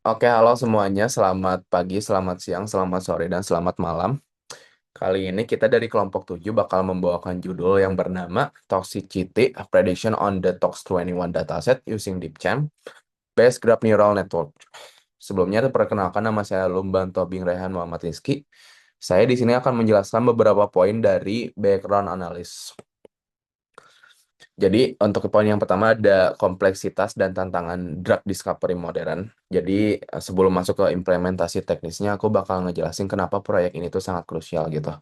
Oke, halo semuanya. Selamat pagi, selamat siang, selamat sore, dan selamat malam. Kali ini kita dari kelompok 7 bakal membawakan judul yang bernama Toxicity Prediction on the Tox21 Dataset Using DeepChamp Based Graph Neural Network. Sebelumnya, perkenalkan nama saya Lumban Tobing Rehan Muhammad Rizky. Saya di sini akan menjelaskan beberapa poin dari background analysis. Jadi untuk poin yang pertama ada kompleksitas dan tantangan drug discovery modern. Jadi sebelum masuk ke implementasi teknisnya, aku bakal ngejelasin kenapa proyek ini tuh sangat krusial gitu.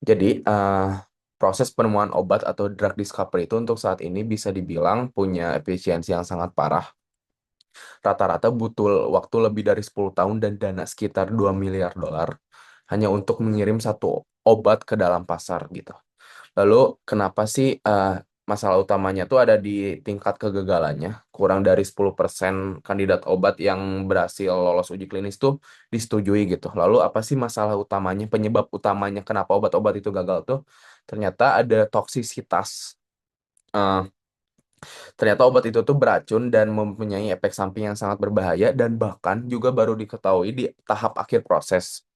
Jadi proses penemuan obat atau drug discovery itu untuk saat ini bisa dibilang punya efisiensi yang sangat parah. Rata-rata butuh waktu lebih dari 10 tahun dan dana sekitar 2 miliar dolar hanya untuk mengirim satu obat ke dalam pasar gitu. Lalu kenapa sih masalah utamanya tuh ada di tingkat kegagalannya? Kurang dari 10% kandidat obat yang berhasil lolos uji klinis tuh disetujui gitu. Lalu apa sih masalah utamanya, penyebab utamanya kenapa obat-obat itu gagal tuh? Ternyata ada toksisitas. Eh, Ternyata obat itu tuh beracun dan mempunyai efek samping yang sangat berbahaya dan bahkan juga baru diketahui di tahap akhir proses.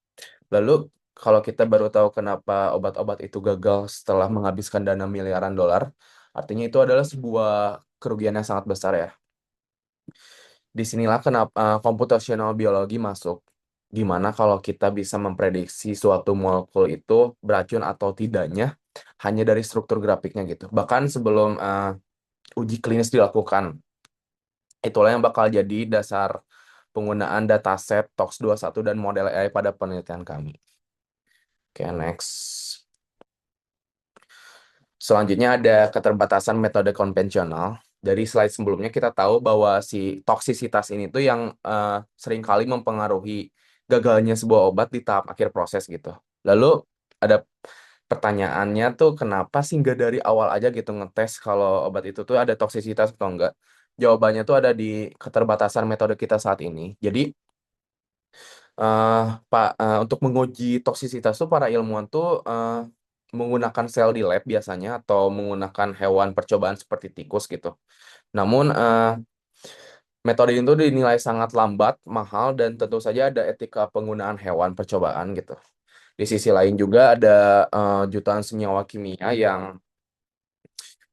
Lalu, kalau kita baru tahu kenapa obat-obat itu gagal setelah menghabiskan dana miliaran dolar, artinya itu adalah sebuah kerugian yang sangat besar ya. Disinilah kenapa computational biologi masuk. Gimana kalau kita bisa memprediksi suatu molekul itu beracun atau tidaknya hanya dari struktur grafiknya gitu. Bahkan sebelum uji klinis dilakukan. Itulah yang bakal jadi dasar penggunaan dataset TOX21 dan model AI pada penelitian kami. Oke, next. Selanjutnya ada keterbatasan metode konvensional. Dari slide sebelumnya kita tahu bahwa si toksisitas ini tuh yang seringkali mempengaruhi gagalnya sebuah obat di tahap akhir proses gitu. Lalu ada pertanyaannya tuh kenapa sih nggak dari awal aja gitu ngetes kalau obat itu tuh ada toksisitas atau enggak? Jawabannya tuh ada di keterbatasan metode kita saat ini. Jadi eh untuk menguji toksisitas tuh para ilmuwan tuh menggunakan sel di lab biasanya atau menggunakan hewan percobaan seperti tikus gitu. Namun metode itu dinilai sangat lambat, mahal, dan tentu saja ada etika penggunaan hewan percobaan gitu. Di sisi lain juga ada jutaan senyawa kimia yang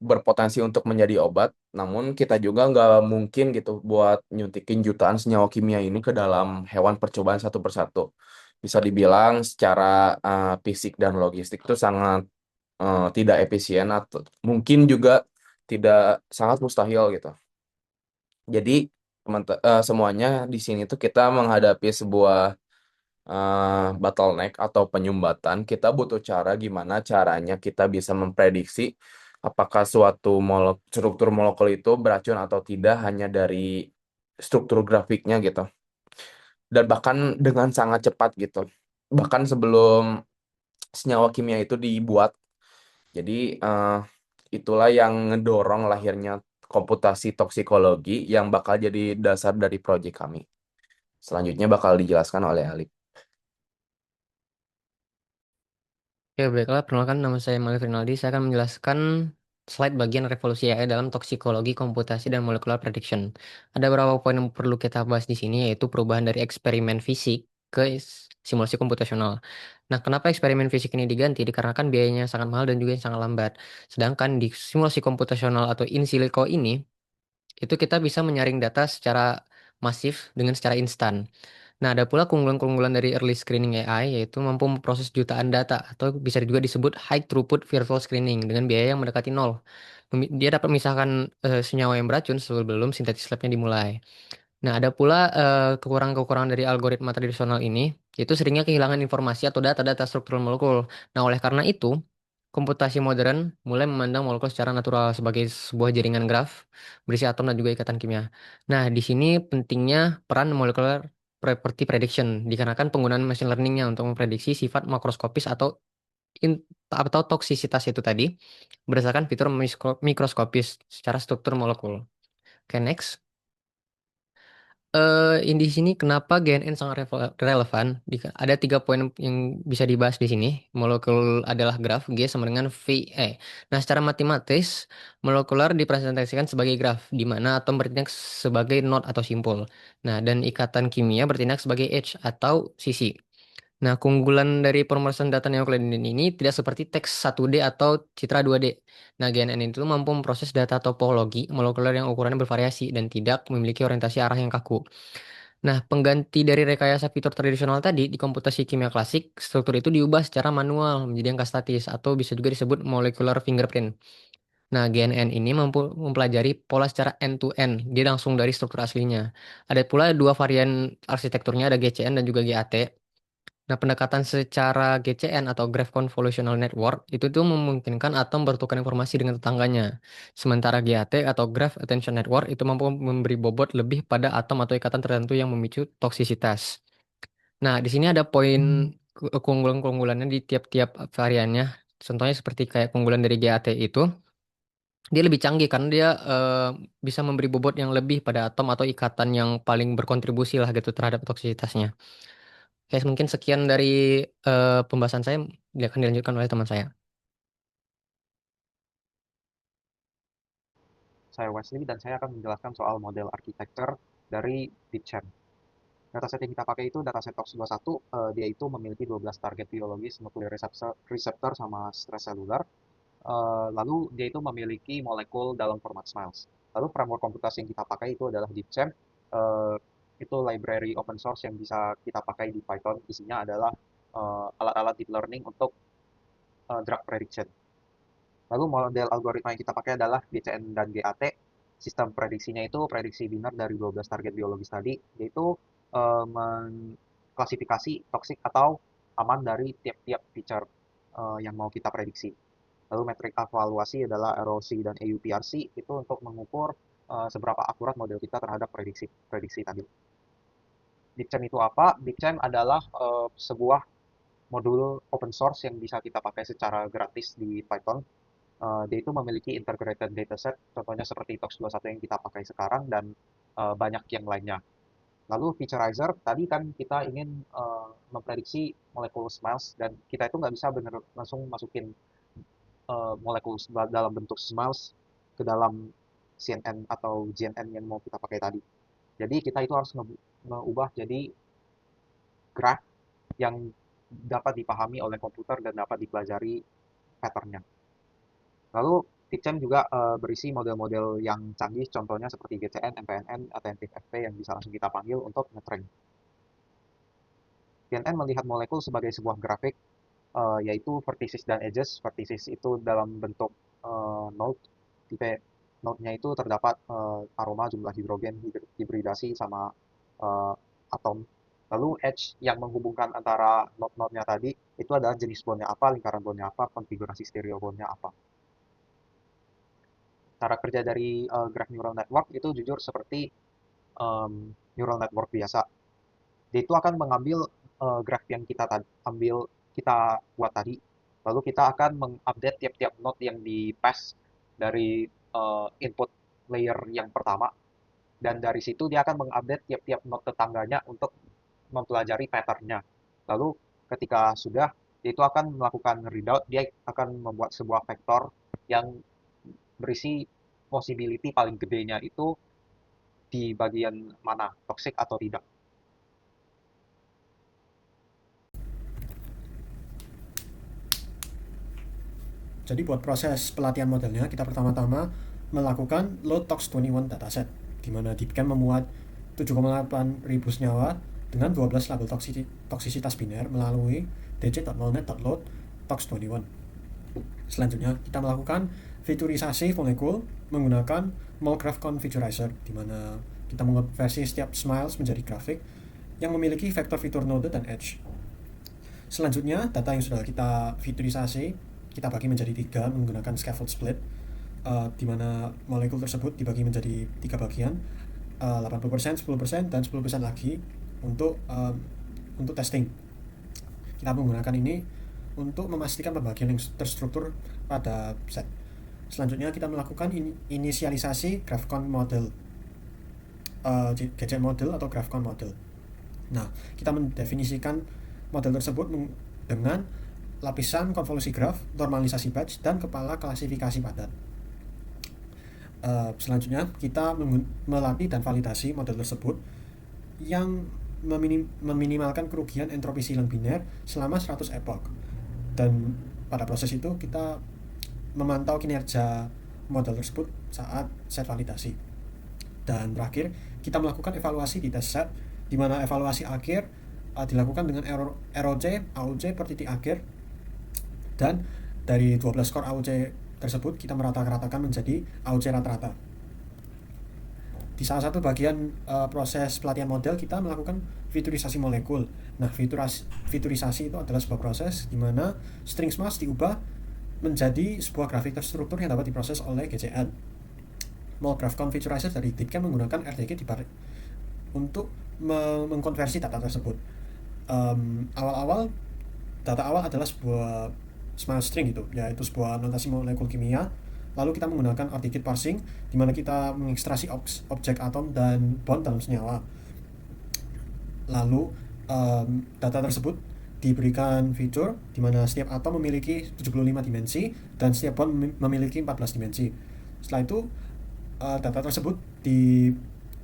berpotensi untuk menjadi obat, namun kita juga nggak mungkin gitu buat nyuntikin jutaan senyawa kimia ini ke dalam hewan percobaan satu persatu. Bisa dibilang secara fisik dan logistik itu sangat tidak efisien atau mungkin juga tidak sangat mustahil gitu. Jadi semuanya di sini tuh kita menghadapi sebuah bottleneck atau penyumbatan. Kita butuh cara gimana caranya kita bisa memprediksi apakah suatu struktur molekul itu beracun atau tidak hanya dari struktur grafiknya gitu. Dan bahkan dengan sangat cepat gitu. Bahkan sebelum senyawa kimia itu dibuat. Jadi itulah yang ngedorong lahirnya komputasi toksikologi yang bakal jadi dasar dari proyek kami. Selanjutnya bakal dijelaskan oleh Ali. Oke, baiklah. Perkenalkan, nama saya Malik Rinaldi. Saya akan menjelaskan slide bagian revolusi AI dalam toksikologi, komputasi, dan molecular prediction. Ada beberapa poin yang perlu kita bahas di sini, yaitu perubahan dari eksperimen fisik ke simulasi komputasional. Nah, kenapa eksperimen fisik ini diganti? Dikarenakan biayanya sangat mahal dan juga sangat lambat. Sedangkan di simulasi komputasional atau in silico ini, itu kita bisa menyaring data secara masif dengan secara instan. Nah, ada pula keunggulan-keunggulan dari early screening AI, yaitu mampu memproses jutaan data, atau bisa juga disebut high throughput virtual screening dengan biaya yang mendekati nol. Dia dapat memisahkan senyawa yang beracun sebelum sintetis labnya dimulai. Nah, ada pula kekurangan-kekurangan dari algoritma tradisional ini, yaitu seringnya kehilangan informasi atau data-data struktural molekul. Nah, oleh karena itu, komputasi modern mulai memandang molekul secara natural sebagai sebuah jaringan graf berisi atom dan juga ikatan kimia. Nah, di sini pentingnya peran molecular property prediction dikarenakan penggunaan machine learningnya untuk memprediksi sifat makroskopis atau toksisitas itu tadi berdasarkan fitur mikroskopis secara struktur molekul. Oke, next. Di sini kenapa GNN sangat relevan? Ada 3 poin yang bisa dibahas di sini. Molekul adalah graf G sama dengan VE. Nah, secara matematis, molekular dipresentasikan sebagai graf, di mana atom bertindak sebagai node atau simpul. Nah, dan ikatan kimia bertindak sebagai edge atau sisi. Nah, keunggulan dari pemrosesan data Euclidean ini tidak seperti teks 1D atau citra 2D. Nah, GNN itu mampu memproses data topologi molekuler yang ukurannya bervariasi dan tidak memiliki orientasi arah yang kaku. Nah, pengganti dari rekayasa fitur tradisional tadi di komputasi kimia klasik, struktur itu diubah secara manual menjadi angka statis atau bisa juga disebut molecular fingerprint. Nah, GNN ini mampu mempelajari pola secara end-to-end. Dia langsung dari struktur aslinya. Ada pula dua varian arsitekturnya, ada GCN dan juga GAT. Nah, pendekatan secara GCN atau Graph Convolutional Network itu tuh memungkinkan atom bertukar informasi dengan tetangganya. Sementara GAT atau Graph Attention Network itu mampu memberi bobot lebih pada atom atau ikatan tertentu yang memicu toksisitas. Nah, di sini ada poin keunggulan-keunggulannya di tiap-tiap variannya. Contohnya seperti kayak keunggulan dari GAT itu, dia lebih canggih karena dia bisa memberi bobot yang lebih pada atom atau ikatan yang paling berkontribusi lah gitu terhadap toksisitasnya. Oke, mungkin sekian dari pembahasan saya. Dia akan dilanjutkan oleh teman saya. Saya Wesley dan saya akan menjelaskan soal model arsitektur dari DeepChamp. Dataset yang kita pakai itu dataset TOX21, dia itu memiliki 12 target biologis, nuclear receptor sama stress selular. Lalu dia itu memiliki molekul dalam format SMILES. Lalu framework komputasi yang kita pakai itu adalah DeepChamp. Eh, itu library open source yang bisa kita pakai di Python. Isinya adalah alat-alat deep learning untuk drug prediction. Lalu model algoritma yang kita pakai adalah GCN dan GAT. Sistem prediksinya itu prediksi biner dari 12 target biologis tadi, yaitu mengklasifikasi toksik atau aman dari tiap-tiap feature yang mau kita prediksi. Lalu metrik evaluasi adalah ROC dan EUPRC, itu untuk mengukur seberapa akurat model kita terhadap prediksi tadi. DeepChamp itu apa? DeepChamp adalah sebuah modul open source yang bisa kita pakai secara gratis di Python. Dia itu memiliki integrated dataset, contohnya seperti TOX21 yang kita pakai sekarang, dan banyak yang lainnya. Lalu featureizer, tadi kan kita ingin memprediksi molekul SMILES, dan kita itu nggak bisa bener langsung masukin molekul dalam bentuk SMILES ke dalam CNN atau GNN yang mau kita pakai tadi. Jadi kita itu harus mengubah jadi graph yang dapat dipahami oleh komputer dan dapat dipelajari patternnya. Lalu DeepChamp juga berisi model-model yang canggih, contohnya seperti GCN, MPNN, Attentive FP yang bisa langsung kita panggil untuk nge-train. CNN melihat molekul sebagai sebuah grafik, yaitu vertices dan edges. Vertices itu dalam bentuk node, tipe node-nya itu terdapat aroma, jumlah hidrogen, hibridasi, sama atom. Lalu edge yang menghubungkan antara node-node-nya tadi, itu adalah jenis bondnya apa, lingkaran bondnya apa, konfigurasi stereo bondnya apa. Cara kerja dari graph neural network itu jujur seperti neural network biasa. Dia itu akan mengambil graph yang kita buat tadi, lalu kita akan mengupdate tiap-tiap node yang di-pass dari input layer yang pertama, dan dari situ dia akan mengupdate tiap-tiap node tetangganya untuk mempelajari patternnya. Lalu ketika sudah, dia itu akan melakukan readout, dia akan membuat sebuah vektor yang berisi possibility paling gedenya itu di bagian mana, toxic atau tidak. Jadi buat proses pelatihan modelnya, kita pertama-tama melakukan load tox21 dataset, di mana DeepChamp memuat 7,8 ribu senyawa dengan 12 label toksisitas biner melalui dj.molnet.load tox21. Selanjutnya, kita melakukan fiturisasi molekul menggunakan MolGraph Configurizer, di mana kita mengonversi setiap SMILES menjadi grafik yang memiliki vektor fitur node dan edge. Selanjutnya, data yang sudah kita fiturisasi, kita bagi menjadi 3 menggunakan scaffold split, di mana molekul tersebut dibagi menjadi 3 bagian, 80%, 10%, dan 10% lagi untuk testing. Kita menggunakan ini untuk memastikan pembagian yang terstruktur pada set. Selanjutnya kita melakukan inisialisasi GraphCon model. GC model atau GraphCon model. Nah, kita mendefinisikan model tersebut dengan lapisan konvolusi graf, normalisasi batch, dan kepala klasifikasi padat. Selanjutnya, kita melatih dan validasi model tersebut yang meminimalkan kerugian entropi silang biner selama 100 epoch. Dan pada proses itu kita memantau kinerja model tersebut saat set validasi. Dan terakhir, kita melakukan evaluasi di test set, di mana evaluasi akhir dilakukan dengan ROC, AUC per titik akhir, dan dari 12 skor AUC tersebut kita merata-ratakan menjadi AUC rata-rata. Di salah satu bagian proses pelatihan model kita melakukan fiturisasi molekul. Nah, fiturisasi itu adalah sebuah proses di mana string mass diubah menjadi sebuah grafik terstruktur yang dapat diproses oleh GCN. GraphCon Futurizer dari DeepCam menggunakan RDG untuk mengkonversi data tersebut. Data awal adalah sebuah small string gitu, yaitu sebuah notasi molekul kimia. Lalu kita menggunakan RDG parsing, di mana kita mengekstraksi objek atom dan bond dalam senyawa. Lalu data tersebut diberikan fitur di mana setiap atom memiliki 75 dimensi dan setiap bond memiliki 14 dimensi. Setelah itu data tersebut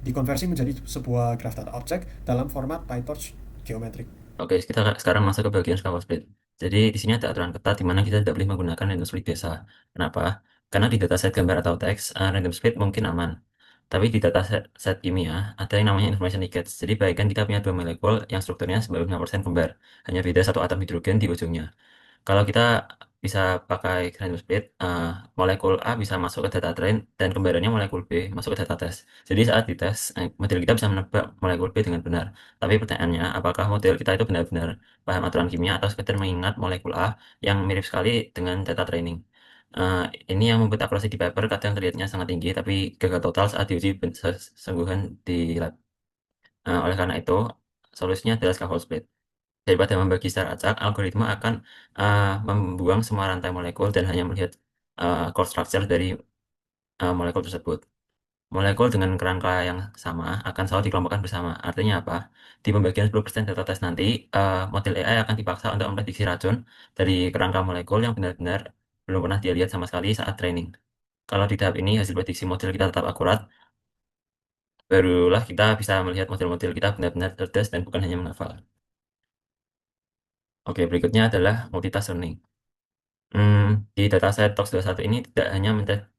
dikonversi menjadi sebuah graph data object dalam format PyTorch geometrik. Oke, kita sekarang masuk ke bagian scaffold split. Jadi di sini ada aturan ketat di mana kita tidak boleh menggunakan random split biasa. Kenapa? Karena di dataset gambar atau teks, random split mungkin aman. Tapi di dataset kimia, ada yang namanya information leakage. Jadi bayangkan kita punya dua molekul yang strukturnya 95% kembar. Hanya beda satu atom hidrogen di ujungnya. Kalau kita bisa pakai random split, molekul A bisa masuk ke data train dan kembarannya molekul B masuk ke data test. Jadi saat dites, model kita bisa menebak molekul B dengan benar. Tapi pertanyaannya, apakah model kita itu benar-benar paham aturan kimia atau sekedar mengingat molekul A yang mirip sekali dengan data training? Ini yang membuat akurasi di paper kadang terlihatnya sangat tinggi, tapi gagal total saat diuji sesungguhan di lab. Oleh karena itu, solusinya adalah scaffold split. Daripada membagi secara acak, algoritma akan membuang semua rantai molekul dan hanya melihat core structure dari molekul tersebut. Molekul dengan kerangka yang sama akan selalu dikelompokkan bersama. Artinya apa? Di pembagian 10% data test nanti, model AI akan dipaksa untuk memprediksi racun dari kerangka molekul yang benar-benar belum pernah dia lihat sama sekali saat training. Kalau di tahap ini hasil prediksi model kita tetap akurat, barulah kita bisa melihat model-model kita benar-benar cerdas dan bukan hanya menghafal. Oke, berikutnya adalah multitask learning. Di dataset TOX21 ini tidak hanya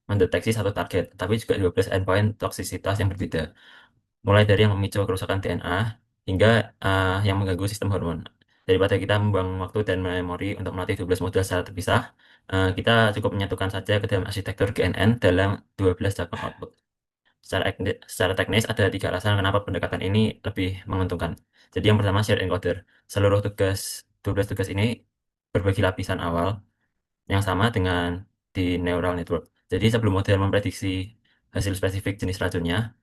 mendeteksi satu target, tapi juga 12 endpoint toksisitas yang berbeda. Mulai dari yang memicu kerusakan DNA hingga yang mengganggu sistem hormon. Daripada kita membuang waktu dan memori untuk melatih 12 model secara terpisah, kita cukup menyatukan saja ke dalam arsitektur GNN dalam 12 cabang output. Secara teknis ada tiga alasan kenapa pendekatan ini lebih menguntungkan. Jadi yang pertama shared encoder. Seluruh 12 tugas ini berbagi lapisan awal yang sama dengan di neural network. Jadi sebelum model memprediksi hasil spesifik jenis racunnya,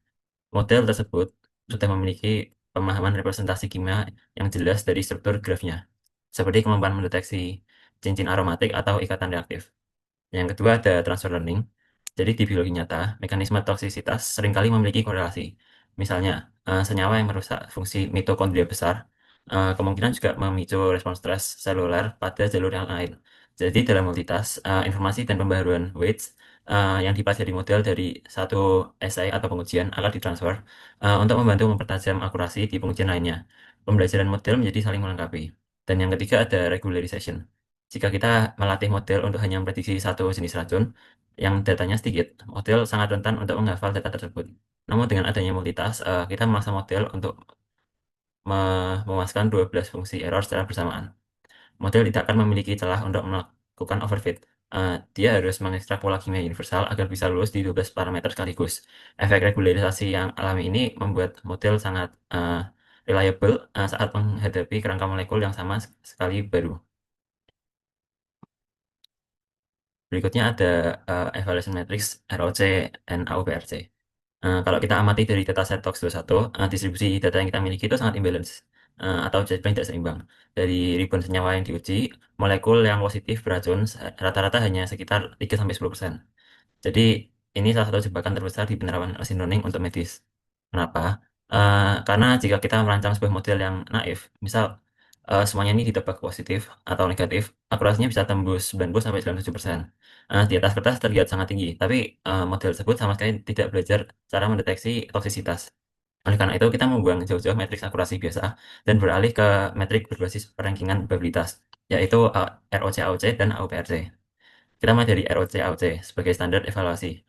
model tersebut sudah memiliki pemahaman representasi kimia yang jelas dari struktur grafnya, seperti kemampuan mendeteksi cincin aromatik atau ikatan reaktif. Yang kedua ada transfer learning. Jadi di biologi nyata, mekanisme toksisitas seringkali memiliki korelasi. Misalnya, senyawa yang merusak fungsi mitokondria besar, kemungkinan juga memicu respons stres seluler pada jalur yang lain. Jadi dalam multitask, informasi dan pembaharuan weights yang dipelajari model dari satu essay atau pengujian akan ditransfer untuk membantu mempertajam akurasi di pengujian lainnya. Pembelajaran model menjadi saling melengkapi. Dan yang ketiga ada regularization. Jika kita melatih model untuk hanya memprediksi satu jenis racun yang datanya sedikit, model sangat rentan untuk menghafal data tersebut. Namun dengan adanya multitask, kita memaksa model untuk memuaskan 12 fungsi error secara bersamaan. Model tidak akan memiliki celah untuk melakukan overfit. Dia harus mengekstrak pola kimia universal agar bisa lulus di 12 parameter sekaligus. Efek regularisasi yang alami ini membuat model sangat reliable saat menghadapi kerangka molekul yang sama sekali baru. Berikutnya ada evaluation matrix ROC dan AUPRC. Kalau kita amati dari dataset TOX21, distribusi data yang kita miliki itu sangat imbalance atau tidak seimbang. Dari ribuan senyawa yang diuji, molekul yang positif beracun rata-rata hanya sekitar 3-10%. Jadi ini salah satu jebakan terbesar di penerapan machine learning untuk medis. Kenapa? Karena jika kita merancang sebuah model yang naif, misal semuanya ini ditebak positif atau negatif, akurasinya bisa tembus 90-97%. Di atas kertas terlihat sangat tinggi, tapi model tersebut sama sekali tidak belajar cara mendeteksi toksisitas. Oleh karena itu, kita membuang jauh-jauh matriks akurasi biasa dan beralih ke metrik berbasis rankingan probabilitas, yaitu ROC, AOC, dan AUPRC. Kita mulai dari ROC, AOC sebagai standar evaluasi.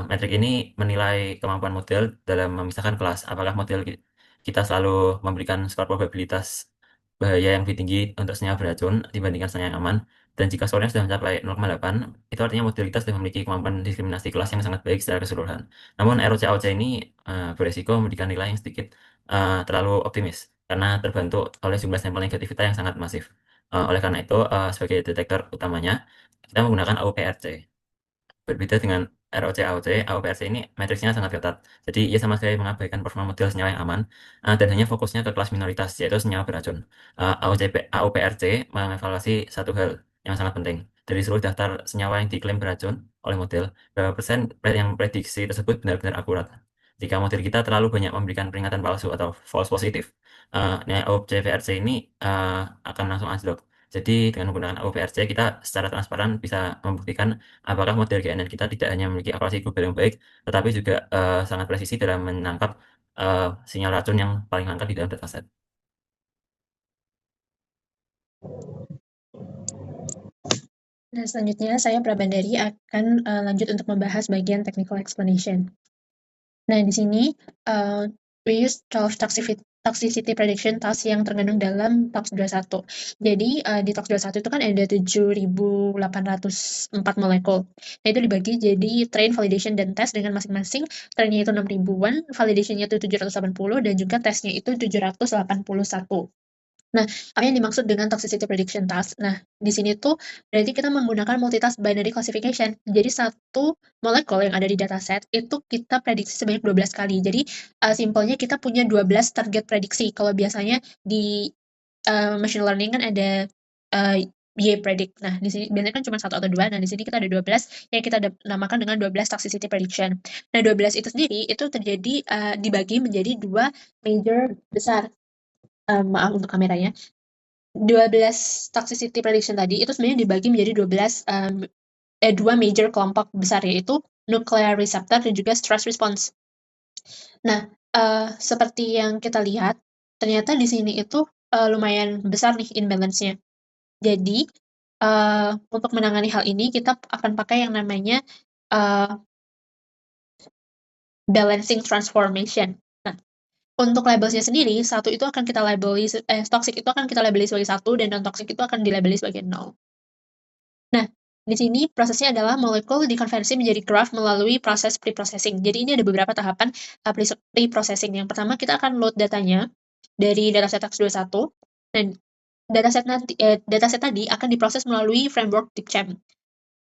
Metrik ini menilai kemampuan model dalam memisahkan kelas. Apakah model kita selalu memberikan skor probabilitas bahaya yang lebih tinggi untuk senyawa beracun dibandingkan senyawa yang aman. Dan jika skornya sudah mencapai 0,8, itu artinya model kita sudah memiliki kemampuan diskriminasi kelas yang sangat baik secara keseluruhan. Namun ROC-AOC ini beresiko memberikan nilai yang sedikit terlalu optimis karena terbantu oleh jumlah sampel negatif kita yang sangat masif. Oleh karena itu, sebagai detektor utamanya, kita menggunakan AUPRC. Berbeda dengan ROC, AOC, AUPRC ini matriksnya sangat ketat. Jadi ia sama sekali mengabaikan performa model senyawa yang aman dan hanya fokusnya ke kelas minoritas, yaitu senyawa beracun. AUPRC mengevaluasi satu hal yang sangat penting. Dari seluruh daftar senyawa yang diklaim beracun oleh model, berapa persen yang prediksi tersebut benar-benar akurat. Jika model kita terlalu banyak memberikan peringatan palsu atau false positif, AUPRC ini akan langsung anjlok. Jadi dengan menggunakan AUPRC kita secara transparan bisa membuktikan apakah model GNN kita tidak hanya memiliki akurasi global yang baik, tetapi juga sangat presisi dalam menangkap sinyal racun yang paling langka di dalam dataset. Nah, selanjutnya saya Prabandari akan lanjut untuk membahas bagian technical explanation. Nah, di sini we use 12 toxicity prediction task yang terkandung dalam TOX 21. Jadi di TOX 21 itu kan ada 7.804 molekul. Nah, itu dibagi jadi train, validation, dan test dengan masing-masing. Trainnya itu 6.000-an, validationnya itu 780, dan juga tesnya itu 781. Nah, apa yang dimaksud dengan toxicity prediction task? Nah, di sini tuh berarti kita menggunakan multitask binary classification. Jadi satu molekul yang ada di dataset itu kita prediksi sebanyak 12 kali. Jadi simpelnya kita punya 12 target prediksi. Kalau biasanya di machine learning kan ada Y-predict. Nah, di sini biasanya kan cuma 1 atau 2. Nah, di sini kita ada 12 yang kita namakan dengan 12 toxicity prediction. Nah, 12 itu sendiri itu terjadi dibagi menjadi 2 major besar. Maaf untuk kameranya. 12 toxicity prediction tadi itu sebenarnya dibagi menjadi 2 major kelompok besar, yaitu nuclear receptor dan juga stress response. Nah, seperti yang kita lihat, ternyata di sini itu lumayan besar nih imbalance-nya. Jadi, untuk menangani hal ini kita akan pakai yang namanya balancing transformation. Untuk labelsnya sendiri, satu itu akan kita labeli, toxic itu akan kita labeli sebagai 1, dan non-toxic itu akan dilabeli sebagai 0. Nah, di sini prosesnya adalah molekul dikonversi menjadi graph melalui proses pre-processing. Jadi ini ada beberapa tahapan pre-processing. Yang pertama kita akan load datanya dari dataset TOX 21, dan dataset tadi akan diproses melalui framework DeepChamp.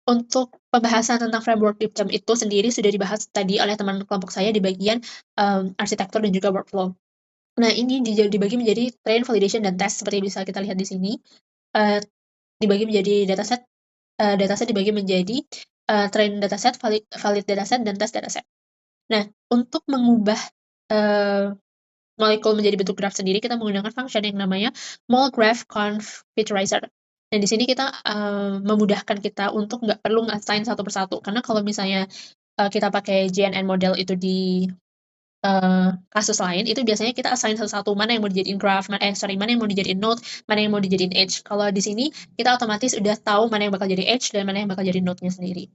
Untuk pembahasan tentang framework DeepChamp itu sendiri sudah dibahas tadi oleh teman kelompok saya di bagian arsitektur dan juga workflow. Nah, ini dibagi menjadi train, validation, dan test seperti bisa kita lihat di sini. Dibagi menjadi dataset dibagi menjadi train dataset, valid dataset, dan test dataset. Nah, untuk mengubah molekul menjadi bentuk graph sendiri, kita menggunakan function yang namanya molgraph configurator. Dan di sini kita memudahkan kita untuk nggak perlu nge-assign satu persatu. Karena kalau misalnya kita pakai GNN model itu di kasus lain, itu biasanya kita assign satu-satu, mana yang mau dijadiin graph, mana yang mau dijadiin node, mana yang mau dijadiin edge. Kalau di sini kita otomatis udah tahu mana yang bakal jadi edge dan mana yang bakal jadi node-nya sendiri.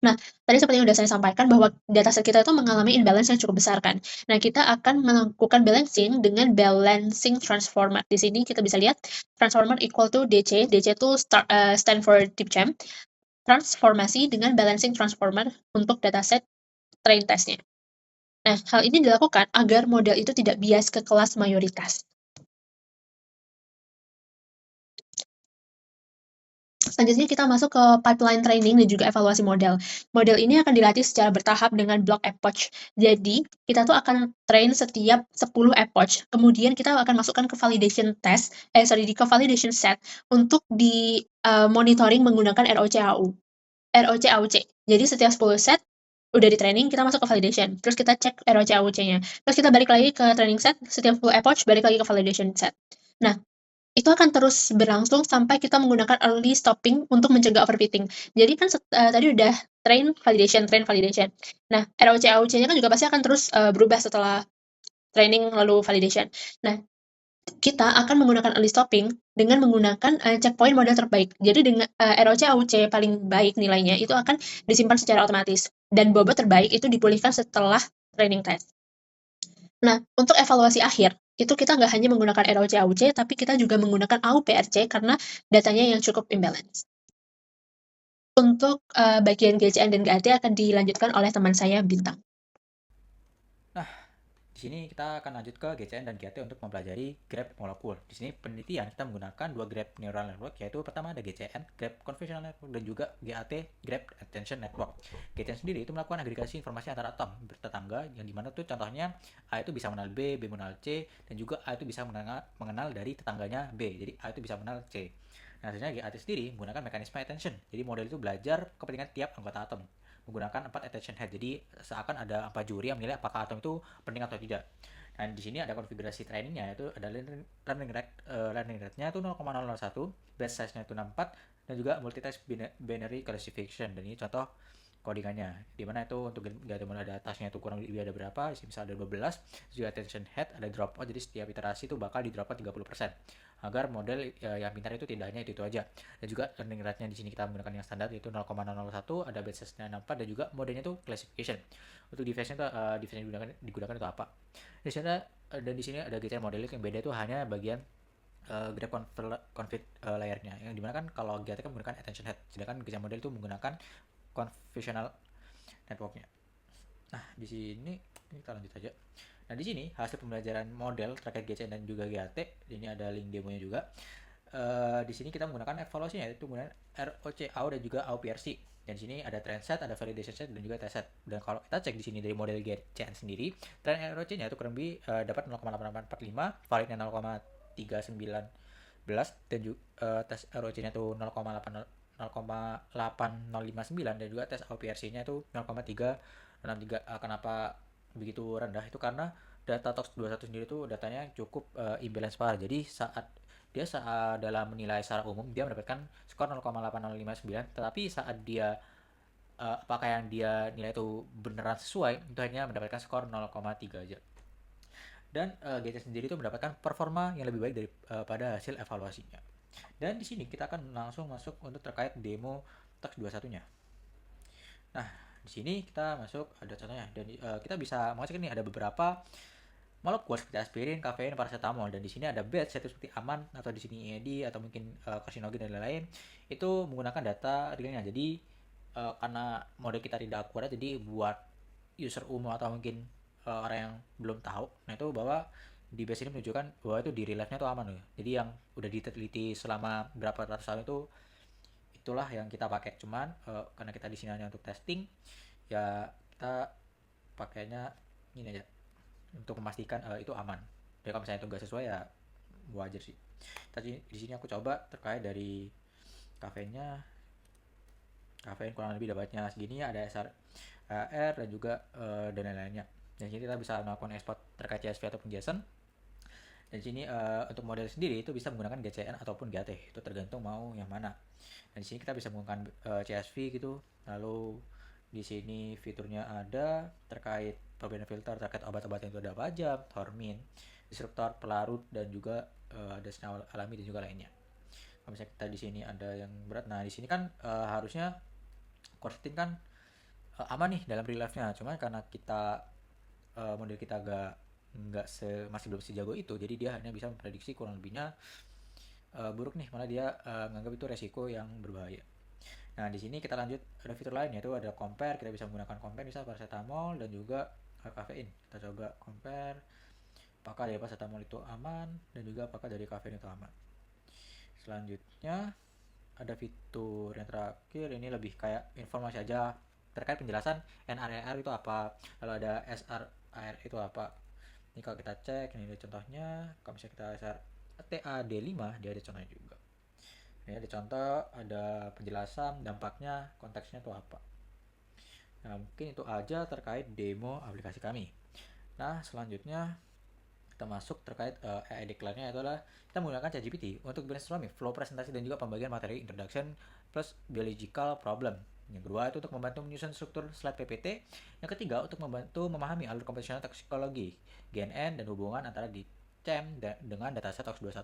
Nah, tadi seperti yang udah saya sampaikan bahwa dataset kita itu mengalami imbalance yang cukup besar kan. Nah, kita akan melakukan balancing dengan balancing transformer. Di sini kita bisa lihat transformer equal to DC. DC itu stand for DeepChamp. Transformasi dengan balancing transformer untuk dataset train testnya. Nah, hal ini dilakukan agar model itu tidak bias ke kelas mayoritas. Selanjutnya kita masuk ke pipeline training dan juga evaluasi model. Model ini akan dilatih secara bertahap dengan block epoch. Jadi, kita tuh akan train setiap 10 epoch. Kemudian kita akan masukkan ke validation test, ke validation set untuk di monitoring menggunakan ROC-AOC. Jadi setiap 10 set udah di training, kita masuk ke validation. Terus kita cek ROC AUC-nya. Terus kita balik lagi ke training set, setiap full epoch balik lagi ke validation set. Nah, itu akan terus berlangsung sampai kita menggunakan early stopping untuk mencegah overfitting. Jadi kan tadi udah train validation. Nah, ROC AUC-nya kan juga pasti akan terus berubah setelah training lalu validation. Nah, kita akan menggunakan early stopping dengan menggunakan checkpoint model terbaik. Jadi dengan ROC AUC paling baik nilainya itu akan disimpan secara otomatis dan bobot terbaik itu dipulihkan setelah training test. Nah, untuk evaluasi akhir itu kita nggak hanya menggunakan ROC AUC tapi kita juga menggunakan AUPRC karena datanya yang cukup imbalance. Untuk bagian GCN dan GAT akan dilanjutkan oleh teman saya Bintang. Di sini kita akan lanjut ke GCN dan GAT untuk mempelajari graph molekul. Di sini penelitian kita menggunakan dua graph neural network, yaitu pertama ada GCN, graph convolutional network, dan juga GAT, graph attention network. GCN sendiri itu melakukan agregasi informasi antara atom bertetangga, yang dimana tuh contohnya A itu bisa mengenal B mengenal C, dan juga A itu bisa mengenal dari tetangganya B, jadi A itu bisa mengenal C. Nah, hasilnya GAT sendiri menggunakan mekanisme attention, jadi model itu belajar kepentingan tiap anggota atom menggunakan 4 attention head. Jadi seakan ada 4 juri yang menilai apakah atom itu penting atau tidak. Dan di sini ada konfigurasi trainingnya, yaitu ada learning rate-nya itu 0,001, batch size-nya itu 64, dan juga multitask binary classification. Dan ini contoh codingannya, dimana itu untuk gambar ada tasnya itu kurang lebih ada berapa, misal ada 12, juga attention head, ada dropout, jadi setiap iterasi itu bakal di dropout 30%, agar model yang pintar itu tidak hanya itu aja. Dan juga learning rate-nya di sini kita menggunakan yang standar yaitu 0,001, ada batch size-nya 64, dan juga modenya itu classification. Untuk device-nya itu device yang digunakan itu apa. Dan di sini ada GCN model yang beda itu hanya bagian graph config layernya, yang dimana kan kalau GAT kan menggunakan attention head, sedangkan GCN model itu menggunakan convolutional networknya. Nah, di sini kita lanjut aja. Nah, di sini hasil pembelajaran model terkait GCN dan juga GAT. Ini ada link demonya juga. Di sini kita menggunakan evaluasinya, yaitu menggunakan ROC-AU dan juga AUPRC. Dan di sini ada train set, ada validation set, dan juga test set. Dan kalau kita cek di sini dari model GCN sendiri, train ROC-nya itu kurang lebih dapat 0,8845, validnya 0,3911, dan juga tes ROC-nya itu 0,8059, dan juga tes AUPRC-nya itu 0,363. Kenapa begitu rendah? Itu karena data TOX21 sendiri itu datanya cukup imbalance parah. Jadi saat dalam menilai secara umum dia mendapatkan skor 0,8059, tetapi saat dia apakah yang dia nilai itu beneran sesuai, itu hanya mendapatkan skor 0,3 aja. Dan GT sendiri itu mendapatkan performa yang lebih baik daripada hasil evaluasinya. Dan di sini kita akan langsung masuk untuk terkait demo TOX21-nya. Nah, di sini kita masuk ada contohnya, dan kita bisa mengecek ini ada beberapa molekul seperti aspirin, kafein, paracetamol, dan di sini ada batch yaitu seperti aman atau di sini ED atau mungkin karsinogen dan lain-lain. Itu menggunakan data realnya. Jadi karena model kita tidak akurat, jadi buat user umum atau mungkin orang yang belum tahu, nah itu bahwa di base ini menunjukkan bahwa itu di real life-nya itu aman loh. Jadi yang udah diteliti selama berapa ratus tahun itu itulah yang kita pakai. Cuman karena kita di sini hanya untuk testing, ya kita pakainya ini aja untuk memastikan itu aman. Jadi kalau misalnya itu nggak sesuai ya wajar sih. Tadi di sini aku coba terkait dari kafeinnya. Kafein kurang lebih dapatnya segini, ada SRR dan juga dan lain-lainnya. Dan sini kita bisa melakukan ekspor terkait CSV ataupun JSON. Dan sini untuk model sendiri itu bisa menggunakan GCN ataupun GAT, itu tergantung mau yang mana. Dan di sini kita bisa menggunakan CSV gitu. Lalu di sini fiturnya ada terkait perbedaan filter terkait obat-obat yang itu ada apa aja, hormin, disruptor, pelarut, dan juga ada senyawa alami dan juga lainnya. Kalau misalnya kita di sini ada yang berat, nah di sini kan harusnya quercetin kan aman nih dalam real life-nya. Cuma karena kita model kita masih belum sejago itu, jadi dia hanya bisa memprediksi kurang lebihnya buruk nih, malah dia menganggap itu resiko yang berbahaya. Nah, di sini kita lanjut, ada fitur lain yaitu ada compare. Kita bisa menggunakan compare misal paracetamol dan juga kafein. Kita coba compare apakah dari paracetamol itu aman dan juga apakah dari kafein itu aman. Selanjutnya ada fitur yang terakhir, ini lebih kayak informasi aja terkait penjelasan NRR itu apa, lalu ada SRR itu apa. Ini kalau kita cek, ini ada contohnya. Kalau misalnya kita TAD5, dia ada contohnya juga. Ini ada contoh, ada penjelasan dampaknya, konteksnya itu apa. Nah, mungkin itu aja terkait demo aplikasi kami. Nah, selanjutnya kita masuk terkait AI Declare-nya adalah kita menggunakan ChatGPT untuk brainstorming, flow presentasi dan juga pembagian materi introduction plus biological problem. Yang kedua itu untuk membantu menyusun struktur slide PPT. Yang ketiga untuk membantu memahami alur komputasional toksikologi, GNN dan hubungan antara di CEM dengan dataset TOX21.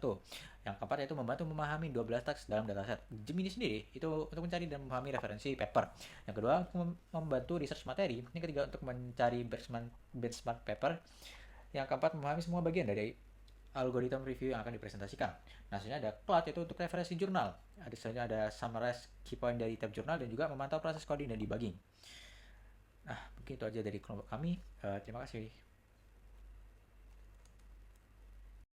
Yang keempat yaitu membantu memahami 12 teks dalam dataset Gemini sendiri, itu untuk mencari dan memahami referensi paper. Yang kedua untuk membantu research materi. Yang ketiga untuk mencari benchmark paper. Yang keempat memahami semua bagian dari algoritma review yang akan dipresentasikan. Nah, selanjutnya ada Cloud, yaitu untuk referensi jurnal. Selanjutnya ada summarize key point dari tab jurnal dan juga memantau proses coding dan debugging. Nah, begitu aja dari kelompok kami. Terima kasih.